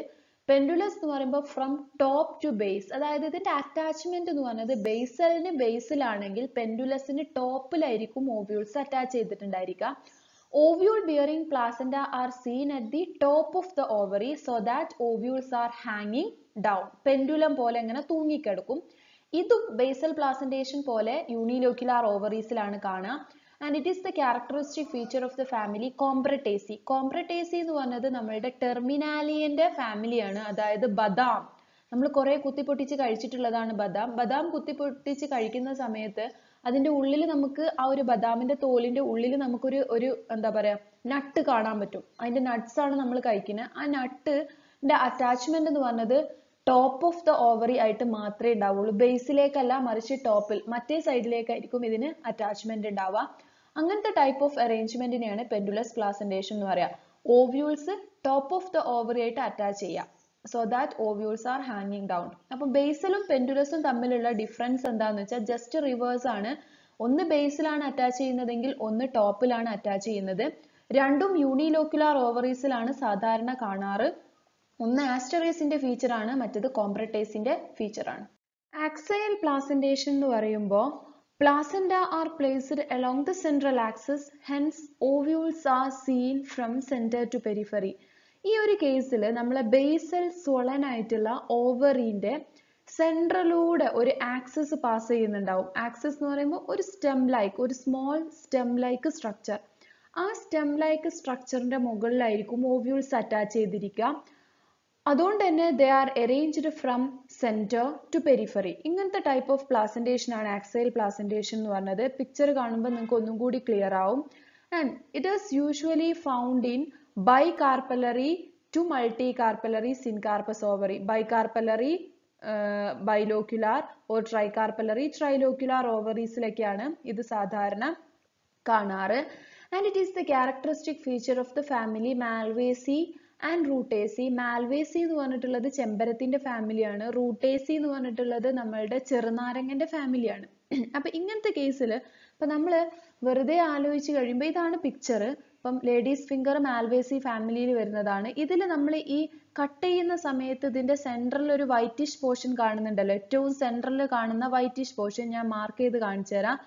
pendulous എന്ന് പറയുമ്പോൾ from top to base, അതായത് ഇതിന്റെ attachment എന്ന് പറയുന്നത് basalന് ബേസിലാണെങ്കിൽ പെൻഡുലസിന് ടോപ്പിലായിരിക്കും ovules attach ചെയ്തിട്ടുണ്ടായിരിക്കുക. Ovule bearing placenta are seen at the top of the ovary so that ovules are hanging down. Pendulum പോലെ ഇങ്ങനെ തൂങ്ങിക്കിടക്കും. ഇതും basal placentation പോലെ unilocular ovariesലാണ് കാണുക. And it is the characteristic feature of the family Combretaceae. Combretaceae എന്ന് പറഞ്ഞത് നമ്മളുടെ ടെർമിനാലിയന്റെ ഫാമിലിയാണ്, അതായത് ബദാം. നമ്മൾ കുറെ കുത്തിപ്പൊട്ടിച്ച് കഴിച്ചിട്ടുള്ളതാണ് ബദാം. ബദാം കുത്തിപ്പൊട്ടിച്ച് കഴിക്കുന്ന സമയത്ത് അതിന്റെ ഉള്ളിൽ നമുക്ക് ആ ഒരു ബദാമിന്റെ തോലിന്റെ ഉള്ളിൽ നമുക്കൊരു എന്താ പറയാ നട്ട് കാണാൻ പറ്റും. അതിന്റെ നട്ട്സ് ആണ് നമ്മൾ കഴിക്കുന്നത്. ആ നട്ടിന്റെ അറ്റാച്ച്മെന്റ് എന്ന് പറഞ്ഞത് ടോപ്പ് ഓഫ് ദ ഓവറി ആയിട്ട് മാത്രമേ ഉണ്ടാവുള്ളൂ. ബേസിലേക്കല്ല, മറിച്ച് ടോപ്പിൽ മറ്റേ സൈഡിലേക്കായിരിക്കും ഇതിന് അറ്റാച്ച്മെന്റ് ഉണ്ടാവുക. അങ്ങനത്തെ ടൈപ്പ് ഓഫ് അറേഞ്ച്മെന്റിനെയാണ് പെൻഡുലസ് പ്ലാസന്റേഷൻ എന്ന് പറയാ. Ovules top of the ovary ആയിട്ട് അറ്റാച്ച് ചെയ്യാം. So that ovules are hanging down. അപ്പോൾ ബേസലും പെൻഡുലസും തമ്മിലുള്ള ഡിഫറൻസ് എന്താന്ന് വെച്ചാൽ ജസ്റ്റ് റിവേഴ്സ് ആണ്. ഒന്ന് ബേസിലാണ് അറ്റാച്ച് ചെയ്യുന്നതെങ്കിൽ ഒന്ന് ടോപ്പിലാണ് അറ്റാച്ച് ചെയ്യുന്നത്. രണ്ടും യൂണിലോക്കുലാർ ഓവറീസിലാണ് സാധാരണ കാണാറ്. ഒന്ന് ആസ്റ്ററേസിന്റെ ഫീച്ചർ ആണ്, മറ്റേത് കോംബ്രറ്റേസിന്റെ ഫീച്ചർ ആണ്. ആക്സൈൽ പ്ലാസന്റേഷൻ എന്ന് പറയുമ്പോൾ placenta are placed along the central axis, hence ovules are seen from center to periphery. ഈ ഒരു കേസിൽ നമ്മളെ ബേസൽ സ്വളൻ ആയിട്ടുള്ള ഓവറിന്റെ സെൻട്രലൂടെ ഒരു ആക്സിസ് പാസ് ചെയ്യുന്നുണ്ടാവും. ആക്സിസ് എന്ന് പറയുമ്പോൾ ഒരു സ്റ്റെം ലൈക്ക്, ഒരു സ്മോൾ സ്റ്റെം ലൈക്ക് സ്ട്രക്ചർ. ആ സ്റ്റെം ലൈക്ക് സ്ട്രക്ചറിന്റെ മുകളിലായിരിക്കും ഓവ്യൂൾസ് അറ്റാച്ച് ചെയ്തിരിക്കുക. അതുകൊണ്ട് തന്നെ they are arranged from centre to periphery. ഇങ്ങനത്തെ ടൈപ്പ് ഓഫ് പ്ലാസന്റേഷൻ ആണ് ആക്സൈൽ പ്ലാസന്റേഷൻ എന്ന് പറഞ്ഞത്. പിക്ചർ കാണുമ്പോൾ നിങ്ങൾക്ക് ഒന്നും കൂടി ക്ലിയർ ആവും. And it is usually found in bicarpellary to multicarpellary syncarpous ovary. Bicarpellary, bilocular or tricarpellary, trilocular ovariesലൊക്കെയാണ് ഇത് സാധാരണ കാണാറ്. And it is the characteristic feature of the family Malvaceae and Rutaceae. Malvaceae എന്ന് പറഞ്ഞിട്ടുള്ളത് ചെമ്പരത്തിന്റെ ഫാമിലിയാണ്. Rutaceae എന്ന് പറഞ്ഞിട്ടുള്ളത് നമ്മളുടെ ചെറുനാരങ്ങന്റെ ഫാമിലിയാണ്. അപ്പൊ ഇങ്ങനത്തെ കേസിൽ ഇപ്പൊ നമ്മൾ വെറുതെ ആലോചിച്ച് കഴിയുമ്പോൾ ഇതാണ് പിക്ചർ. ഇപ്പം ലേഡീസ് ഫിംഗർ മാൽവേസി ഫാമിലിയിൽ വരുന്നതാണ്. ഇതിൽ നമ്മൾ ഈ കട്ട് ചെയ്യുന്ന സമയത്ത് ഇതിന്റെ സെൻട്രൽ ഒരു വൈറ്റിഷ് പോർഷൻ കാണുന്നുണ്ടല്ലോ. ഏറ്റവും സെൻട്രലിൽ കാണുന്ന വൈറ്റിഷ് പോർഷൻ ഞാൻ മാർക്ക് ചെയ്ത് കാണിച്ചു തരാം.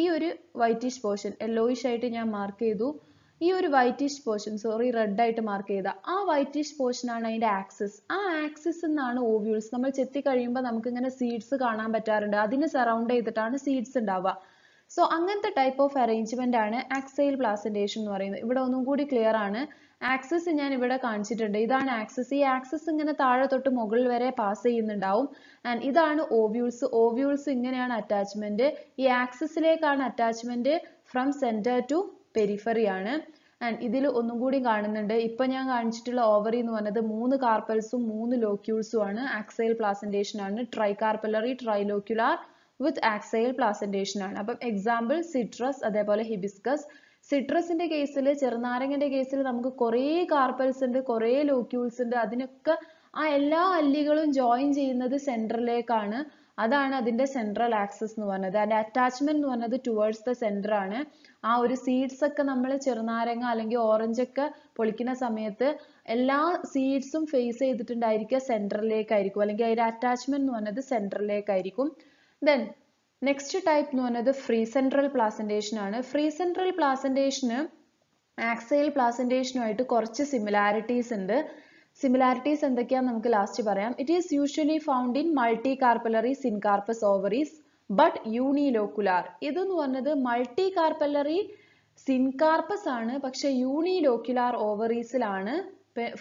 ഈ ഒരു വൈറ്റിഷ് പോർഷൻ യെല്ലോയിഷ് ആയിട്ട് ഞാൻ മാർക്ക് ചെയ്തു. ഈ ഒരു വൈറ്റിഷ് പോർഷൻ, റെഡ് ആയിട്ട് മാർക്ക് ചെയ്ത ആ വൈറ്റിഷ് പോർഷൻ ആണ് അതിന്റെ ആക്സിസ്. ആ ആക്സിസ് എന്നാണ് ഓവ്യൂൾസ്. നമ്മൾ ചെത്തി കഴിയുമ്പോൾ നമുക്ക് ഇങ്ങനെ സീഡ്സ് കാണാൻ പറ്റാറുണ്ട്. അതിന് സറൗണ്ട് ചെയ്തിട്ടാണ് സീഡ്സ് ഉണ്ടാവുക. സോ അങ്ങനത്തെ ടൈപ്പ് ഓഫ് അറേഞ്ച്മെന്റ് ആണ് ആക്സൈൽ പ്ലാസന്റേഷൻ എന്ന് പറയുന്നത്. ഇവിടെ ഒന്നും കൂടി ക്ലിയർ ആണ്. ആക്സിസ് ഞാൻ ഇവിടെ കാണിച്ചിട്ടുണ്ട്. ഇതാണ് ആക്സിസ്. ഈ ആക്സിസ് ഇങ്ങനെ താഴെ തൊട്ട് മുകളിൽ വരെ പാസ് ചെയ്യുന്നുണ്ടാവും. ആൻഡ് ഇതാണ് ഓവ്യൂൾസ്. ഓവ്യൂൾസ് ഇങ്ങനെയാണ് അറ്റാച്ച്മെന്റ്. ഈ ആക്സിസിലേക്കാണ് attachment from centre to periphery ആണ്. ആൻഡ് ഇതിൽ ഒന്നും കൂടി കാണുന്നുണ്ട്. ഇപ്പൊ ഞാൻ കാണിച്ചിട്ടുള്ള ഓവറി എന്ന് പറഞ്ഞത് 3 കാർപ്പൽസും 3 ലോക്യൂൾസും ആണ്. ആക്സൈൽ പ്ലാസന്റേഷൻ ആണ്. ട്രൈകാർപ്പലറി, ട്രൈലോക്യുലാർ വിത്ത് ആക്സൈൽ പ്ലാസന്റേഷൻ ആണ്. അപ്പം എക്സാമ്പിൾ സിട്രസ്, അതേപോലെ ഹിബിസ്കസ്. സിട്രസിന്റെ കേസിൽ, ചെറുനാരങ്ങന്റെ കേസിൽ നമുക്ക് കുറേ കാർപ്പൽസ് ഉണ്ട്, കുറേ ലോക്യൂൾസ് ഉണ്ട്. അതിനൊക്കെ ആ എല്ലാ അല്ലികളും ജോയിൻ ചെയ്യുന്നത് സെൻട്രലിലേക്കാണ്. അതാണ് അതിന്റെ സെൻട്രൽ ആക്സിസ് എന്ന് പറഞ്ഞത്. അതിന്റെ അറ്റാച്ച്മെന്റ് എന്ന് പറഞ്ഞത് ടുവേർഡ്സ് ദ സെന്റർ ആണ്. ആ ഒരു സീഡ്സ് ഒക്കെ നമ്മൾ ചെറുനാരങ്ങ അല്ലെങ്കിൽ ഓറഞ്ച് ഒക്കെ പൊളിക്കുന്ന സമയത്ത് എല്ലാ സീഡ്സും ഫേസ് ചെയ്തിട്ടുണ്ടായിരിക്കുക സെൻട്രലിലേക്കായിരിക്കും, അല്ലെങ്കിൽ അതിന്റെ അറ്റാച്ച്മെന്റ് എന്ന് പറഞ്ഞത് സെൻട്രലിലേക്കായിരിക്കും. Then next type എന്ന് പറയുന്നത് ഫ്രീ സെൻട്രൽ പ്ലാസന്റേഷൻ ആണ്. ഫ്രീ സെൻട്രൽ പ്ലാസന്റേഷന് ആക്സൈൽ പ്ലാസന്റേഷനുമായിട്ട് കുറച്ച് സിമിലാരിറ്റീസ് ഉണ്ട്. സിമിലാരിറ്റീസ് എന്തൊക്കെയാന്ന് നമുക്ക് ലാസ്റ്റ് പറയാം. It is usually found in multi carpellary syncarpous ovaries but unilocular. ഇതെന്ന് പറഞ്ഞത് മൾട്ടി കാർപ്പലറി സിൻകാർപ്പസ് ആണ്, പക്ഷെ യൂണിലോക്കുലാർ ഓവറീസിലാണ്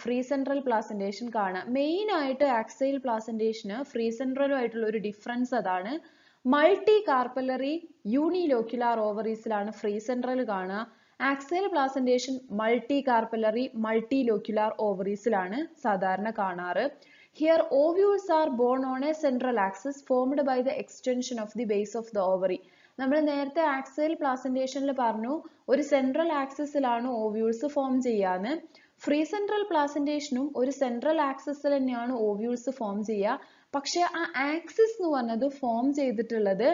ഫ്രീ സെൻട്രൽ പ്ലാസന്റേഷൻ കാണാം. മെയിൻ ആയിട്ട് ആക്സൈൽ പ്ലാസന്റേഷന് ഫ്രീ സെൻട്രലുമായിട്ടുള്ള ഒരു ഡിഫറൻസ് അതാണ്. മൾട്ടി കാർപ്പലറി യൂണിലോക്കുലാർ ഓവറീസിലാണ് ഫ്രീ സെൻട്രൽ കാണുക. Axile placentation multi carpellary multilocular ഓവറീസിലാണ് സാധാരണ കാണാറ്. Here ovules are born on a central axis formed by the extension of the base of the ovary. നമ്മൾ നേരത്തെ ആക്സൈൽ പ്ലാസന്റേഷനിൽ പറഞ്ഞു ഒരു സെൻട്രൽ ആക്സിസിലാണ് ഓവ്യൂൾസ് ഫോം ചെയ്യാന്ന്. ഫ്രീ സെൻട്രൽ പ്ലാസന്റേഷനും ഒരു സെൻട്രൽ ആക്സിസിൽ തന്നെയാണ് ഓവ്യൂൾസ് ഫോം ചെയ്യുക. പക്ഷെ ആ ആക്സിസ് എന്ന് പറഞ്ഞത് ഫോം ചെയ്തിട്ടുള്ളത്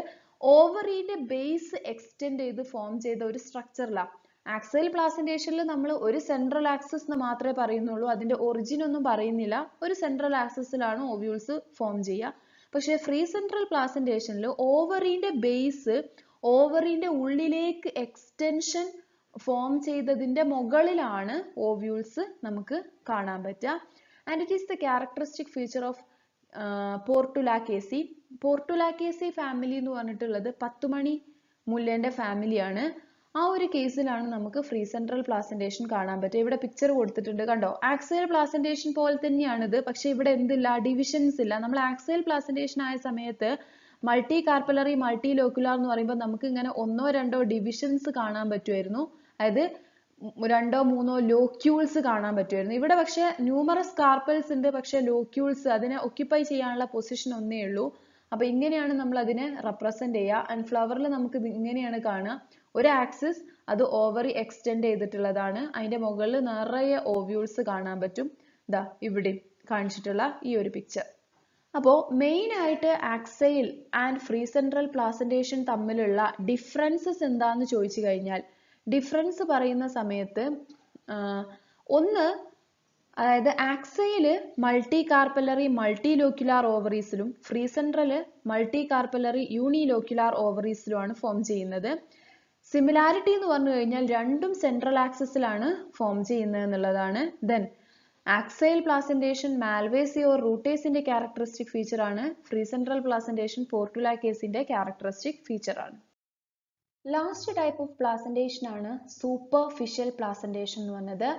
ഓവറിന്റെ ബേസ് എക്സ്റ്റെൻഡ് ചെയ്ത് ഫോം ചെയ്ത ഒരു സ്ട്രക്ചറിലാണ്. ആക്സൈൽ പ്ലാസന്റേഷനിൽ നമ്മൾ ഒരു സെൻട്രൽ ആക്സിസ് എന്ന് മാത്രമേ പറയുന്നുള്ളൂ, അതിന്റെ ഒറിജിൻ ഒന്നും പറയുന്നില്ല. ഒരു സെൻട്രൽ ആക്സിസിലാണ് ഓവ്യൂൾസ് ഫോം ചെയ്യുക. പക്ഷെ ഫ്രീ സെൻട്രൽ പ്ലാസന്റേഷനിൽ ഓവറിന്റെ ബേസ് ഓവറിന്റെ ഉള്ളിലേക്ക് എക്സ്റ്റൻഷൻ ഫോം ചെയ്തതിന്റെ മുകളിലാണ് ഓവ്യൂൾസ് നമുക്ക് കാണാൻ പറ്റുക. And it is the characteristic feature of Portulacaceae. Portulacaceae family എന്ന് പറഞ്ഞിട്ടുള്ളത് 10 മണി മുല്ലേന്റെ ഫാമിലിയാണ്. ആ ഒരു കേസിലാണ് നമുക്ക് ഫ്രീ സെൻട്രൽ പ്ലാസന്റേഷൻ കാണാൻ പറ്റുക. ഇവിടെ പിക്ചർ കൊടുത്തിട്ടുണ്ട്, കണ്ടോ? ആക്സൈൽ പ്ലാസന്റേഷൻ പോലെ തന്നെയാണിത്, പക്ഷെ ഇവിടെ എന്തില്ല, ഡിവിഷൻസ് ഇല്ല. നമ്മൾ ആക്സൈൽ പ്ലാസന്റേഷൻ ആയ സമയത്ത് മൾട്ടി കാർപ്പലറി മൾട്ടി ലോക്കുലാർ എന്ന് പറയുമ്പോൾ നമുക്ക് ഇങ്ങനെ 1-2 ഡിവിഷൻസ് കാണാൻ പറ്റുമായിരുന്നു, അതായത് 2-3 ലോക്യൂൾസ് കാണാൻ പറ്റുമായിരുന്നു. ഇവിടെ പക്ഷെ ന്യൂമറസ് കാർപ്പൽസ് ഉണ്ട്, പക്ഷെ ലോക്യൂൾസ് അതിനെ ഒക്യുപ്പൈ ചെയ്യാനുള്ള പൊസിഷൻ ഒന്നേ ഉള്ളൂ. അപ്പൊ ഇങ്ങനെയാണ് നമ്മൾ അതിനെ റെപ്രസെന്റ് ചെയ്യുക. ആൻഡ് ഫ്ലവറിൽ നമുക്ക് ഇങ്ങനെയാണ് കാണുക, ഒരു ആക്സിസ് അത് ഓവറി എക്സ്റ്റെൻഡ് ചെയ്തിട്ടുള്ളതാണ്, അതിന്റെ മുകളിൽ നിറയെ ഓവ്യൂൾസ് കാണാൻ പറ്റും. ദാ ഇവിടെ കാണിച്ചിട്ടുള്ള ഈ ഒരു പിക്ചർ. അപ്പോൾ മെയിൻ ആയിട്ട് axile and free central placentation തമ്മിലുള്ള ഡിഫറൻസസ് എന്താന്ന് ചോദിച്ചു കഴിഞ്ഞാൽ, ഡിഫറൻസ് പറയുന്ന സമയത്ത് ഒന്ന്, അതായത് axile multi carpellary multi locular ഓവറീസിലും free central multi carpellary unilocular ഓവറീസിലുമാണ് ഫോം ചെയ്യുന്നത്. സിമിലാരിറ്റി എന്ന് പറഞ്ഞു കഴിഞ്ഞാൽ രണ്ടും സെൻട്രൽ ആക്സിസിലാണ് ഫോം ചെയ്യുന്നത് എന്നുള്ളതാണ്. Then axile placentation Malvaceae or റൂട്ടേസിന്റെ ക്യാരക്ടറിസ്റ്റിക് ഫീച്ചർ ആണ്. ഫ്രീ സെൻട്രൽ പ്ലാസന്റേഷൻ പോർട്ടുലാക്കേസിന്റെ ക്യാരക്ടറിസ്റ്റിക് ഫീച്ചർ ആണ്. ലാസ്റ്റ് ടൈപ്പ് ഓഫ് പ്ലാസന്റേഷൻ ആണ് സൂപ്പർഫിഷ്യൽ പ്ലാസന്റേഷൻ എന്ന് പറഞ്ഞത്.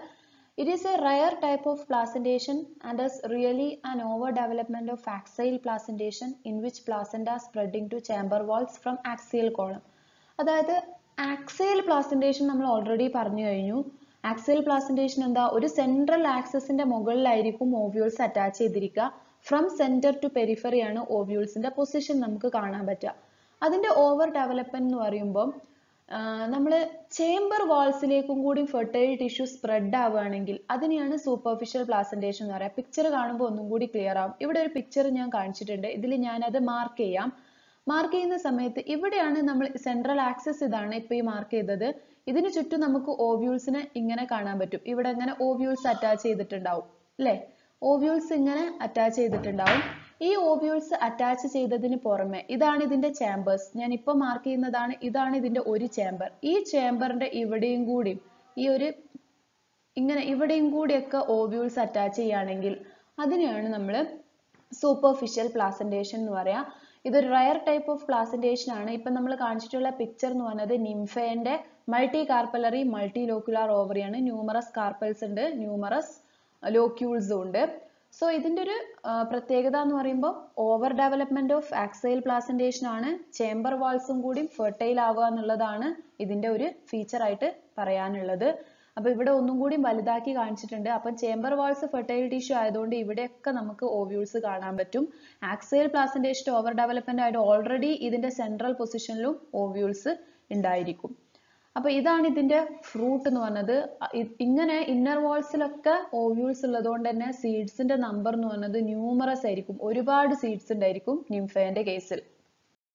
It is a rare type of placentation and is really an overdevelopment of axial placentation in which placenta spreading to chamber walls from axial column. അതായത് axial placentation നമ്മൾ already പറഞ്ഞു കഴിഞ്ഞു. Axial placentation എന്താ, ഒരു central ആക്സിസിന്റെ മുകളിലായിരിക്കും ovules attach ചെയ്തിരിക്കുക. From centre to periphery ആണ് ഓവ്യൂൾസിന്റെ position നമുക്ക് കാണാൻ പറ്റുക. അതിന്റെ ഓവർ ഡെവലപ്മെന്റ് എന്ന് പറയുമ്പോൾ നമ്മൾ ചേംബർ വാൾസിലേക്കും കൂടി ഫെർട്ടൈൽ ടിഷ്യൂ സ്പ്രെഡ് ആവുകയാണെങ്കിൽ അതിനെയാണ് സൂപ്പർഫിഷ്യൽ പ്ലാസന്റേഷൻ എന്ന് പറയുക. പിക്ചർ കാണുമ്പോൾ ഒന്നും കൂടി ക്ലിയർ ആവും. ഇവിടെ ഒരു പിക്ചർ ഞാൻ കാണിച്ചിട്ടുണ്ട്, ഇതിൽ ഞാനത് മാർക്ക് ചെയ്യാം. മാർക്ക് ചെയ്യുന്ന സമയത്ത് ഇവിടെയാണ് നമ്മൾ സെൻട്രൽ ആക്സിസ്, ഇതാണ് ഇപ്പൊ ഈ മാർക്ക് ചെയ്തത്. ഇതിന് ചുറ്റും നമുക്ക് ഓവ്യൂൾസിനെ ഇങ്ങനെ കാണാൻ പറ്റും. ഇവിടെ ഇങ്ങനെ ഓവ്യൂൾസ് അറ്റാച്ച് ചെയ്തിട്ടുണ്ടാവും അല്ലെ, ഓവ്യൂൾസ് ഇങ്ങനെ അറ്റാച്ച് ചെയ്തിട്ടുണ്ടാവും. ഈ ഓവ്യൂൾസ് അറ്റാച്ച് ചെയ്തതിന് പുറമെ ഇതാണ് ഇതിന്റെ ചേംബേഴ്സ്, ഞാൻ ഇപ്പൊ മാർക്ക് ചെയ്യുന്നതാണ്, ഇതാണ് ഇതിന്റെ ഒരു ചേംബർ. ഈ ചേംബറിന്റെ ഇവിടെയും കൂടി ഈ ഒരു ഇങ്ങനെ ഇവിടെയും കൂടിയൊക്കെ ഓവ്യൂൾസ് അറ്റാച്ച് ചെയ്യുകയാണെങ്കിൽ അതിനെയാണ് നമ്മൾ സൂപ്പർഫിഷ്യൽ പ്ലാസന്റേഷൻ എന്ന് പറയാ. ഇതൊരു റയർ ടൈപ്പ് ഓഫ് പ്ലാസന്റേഷൻ ആണ്. ഇപ്പൊ നമ്മൾ കാണിച്ചിട്ടുള്ള പിക്ചർ എന്ന് പറയുന്നത് നിംഫേന്റെ മൾട്ടി കാർപ്പലറി മൾട്ടി ലോക്യുലാർ ഓവറിയാണ്. ന്യൂമറസ് കാർപ്പൽസ് ഉണ്ട്, ന്യൂമറസ് ലോക്യൂൾസും ഉണ്ട്. സോ ഇതിന്റെ ഒരു പ്രത്യേകത എന്ന് പറയുമ്പോൾ over development of axile placentation ആണ്. ചേംബർ വാൾസും കൂടി ഫെർട്ടൈൽ ആവുക എന്നുള്ളതാണ് ഇതിന്റെ ഒരു ഫീച്ചർ ആയിട്ട് പറയാനുള്ളത്. അപ്പൊ ഇവിടെ ഒന്നും കൂടി വലുതാക്കി കാണിച്ചിട്ടുണ്ട്. അപ്പം ചേംബർ വാൾസ് ഫെർട്ടൈൽ ടിഷ്യൂ ആയതുകൊണ്ട് ഇവിടെയൊക്കെ നമുക്ക് ഓവ്യൂൾസ് കാണാൻ പറ്റും. ആക്സൈൽ പ്ലാസന്റേഷൻ ഓവർ ഡെവലപ്മെന്റ് ആയിട്ട് ഓൾറെഡി ഇതിന്റെ സെൻട്രൽ പൊസിഷനിലും ഓവ്യൂൾസ് ഉണ്ടായിരിക്കും. അപ്പൊ ഇതാണ് ഇതിന്റെ ഫ്രൂട്ട് എന്ന് പറഞ്ഞത്. ഇങ്ങനെ ഇന്നർ വാൾസിലൊക്കെ ഓവ്യൂൾസ് ഉള്ളതുകൊണ്ട് തന്നെ സീഡ്സിന്റെ നമ്പർ എന്ന് പറഞ്ഞത് ന്യൂമറസ് ആയിരിക്കും, ഒരുപാട് സീഡ്സ് ഉണ്ടായിരിക്കും നിംഫേന്റെ കേസിൽ.